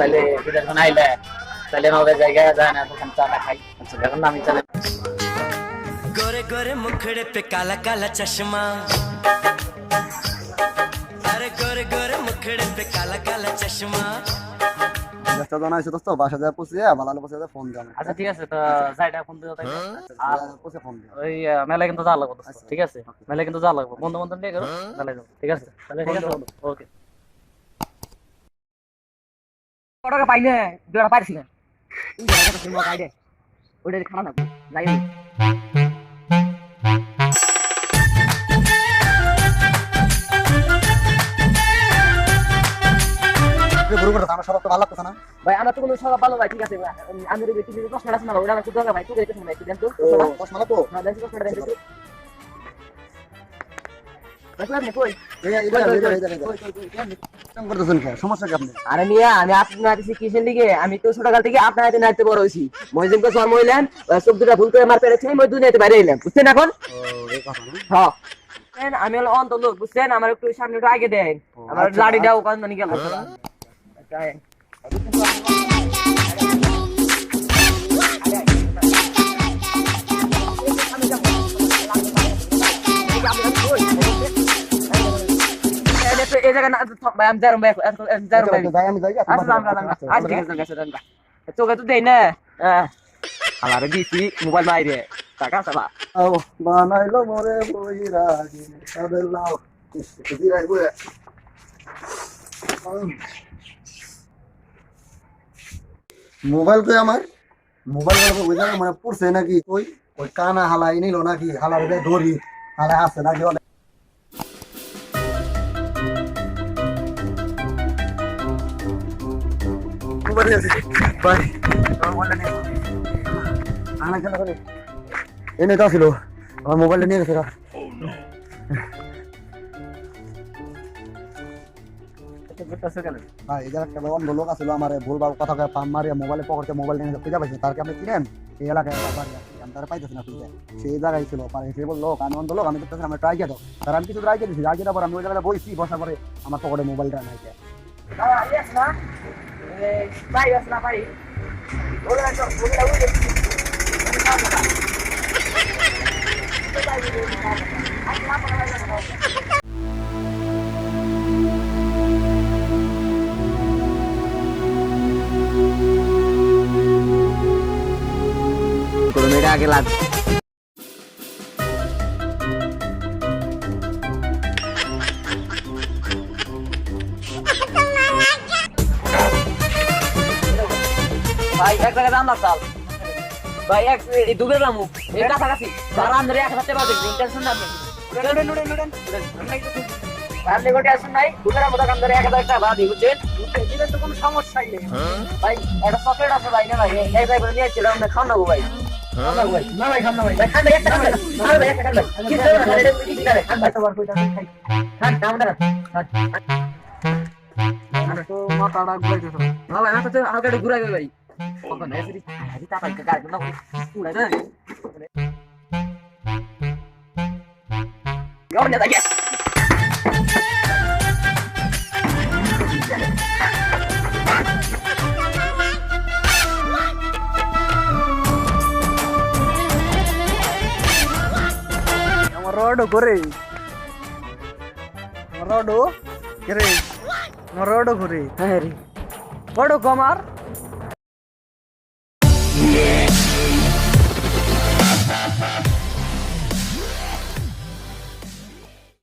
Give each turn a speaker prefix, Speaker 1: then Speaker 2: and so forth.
Speaker 1: তাহলে যখন আইলে তাহলে আমাদের জায়গায় যায় না তখন চা খাই এখন আমি চলে
Speaker 2: गोरे गोरे मुखड़े पे काला काला चश्मा अरे गोरे गोरे मुखड़े पे काला काला चश्मा
Speaker 3: ব্যস্ত জানাইছো দোস্ত বাসা যায় পৌঁছে ভালো পৌঁছে ফোন দাও
Speaker 1: আচ্ছা ঠিক আছে তো যাইটা ফোন দিও তাই
Speaker 3: আর পৌঁছে ফোন দিও
Speaker 1: ওই মেলা কিন্তু যা লাগবে দোস্ত ঠিক আছে মেলা কিন্তু যা লাগবে বন্ধু বন্ধু নিয়ে করো তাহলে যাও ঠিক আছে তাহলে ঠিক আছে ওকে
Speaker 4: কটাকা পাই না দুটা পাইছি না এই জায়গাটা তুমি মা কাইদে ওটা খানা না যাই
Speaker 3: গুরু করে আমার সব তো ভালো লাগছে না
Speaker 4: ভাই আমরা তো কোনো সব ভালো ভাই ঠিক আছে আমি রে বেশি প্রশ্ন আছে না ওটা একটু দরকার ভাই তুই দেখতে শুনে একটু দেন তো
Speaker 3: দশ মালা তো
Speaker 4: না দেখো প্রশ্নটা দেন তো দেখো আপনি কই
Speaker 3: সমস্যা কি আপনি
Speaker 4: আরে মিয়া আমি আপনার কাছে কিসের লিগে আমি তো ছোটকাল থেকে আপনার হাতে নাইতে বড় হইছি মহিজিনকে জন্ম হইলেন চোখ দুটা ভুল করে মার পেরেছি মই দুনিয়াতে বাইরে এলাম বুঝছেন এখন হ্যাঁ আমি হলো অন্ত লোক বুঝছেন আমার একটু সামনে একটু আগে দেন আমার লাড়িটাও কান মানে গেল এই জায়গা ভাই আমি যাই ভাই চোখে তো দেই না আলারে দিছি মোবাইল মাইরে টাকা চালা
Speaker 3: ও বানাইলো মোরে বইরা সাদের লাও দিরাই বলে মোবাইল কই আমার মোবাইল ওই জায়গা মানে পড়ছে নাকি কই ওই কানা হালাই নিল নাকি হালার ধরি হালাই আছে নাকি এনে তো ছিল আমার মোবাইলটা নিয়ে গেছে ভাই এই জায়গাটা অন্য লোক আছিল আমার ভুলভাল কথা পাম মারিয়া মোবাইলে পকেটে মোবাইল নিয়ে খুঁজে পাইছে তার আপনি চিনেন এই এলাকায় আমি তারা পাইতেছি না খুঁজে সেই জায়গায় ছিল সে বললো আমি অন্য লোক আমি দেখতেছি আমার ট্রাই দাও তার আমি কিছু ট্রাই দিয়েছি আগে পর আমি ওই জায়গায় বইছি বসার পরে আমার পকেটে মোবাইলটা নাই
Speaker 4: আগে লাগ ভাই এক জায়গায় দাম চাল ভাই এক দুগে দামু এই কাছাকাছি যারা আমরা 1000 টাকা দিই টেনশন না আপনি কোটে আসুন নাই দুগের মতো কাম ধরে 1000 টাকা দিই বুঝছেন দিলে তো কোনো সমস্যাই নেই ভাই এটা চকলেট আছে ভাই না ভাই এই ভাই বলে নিয়েছিল আমরা খাও না ভাই না ভাই খান না ভাই খান একটা খান ভাই একটা খান ভাই কি করে খান ভাই তোমার কইতা খাই খান দাম দাও তো মাথাটা ঘুরাইতেছ না ভাই মাথা তো হালকা একটু ঘুরাইবে ভাই কখন এসে আরে তা পাই গাড়ি না পুরা না গাও না দাগে
Speaker 3: আমার রোড করে আমার রোড করে হ্যাঁ রে
Speaker 4: বড় কমার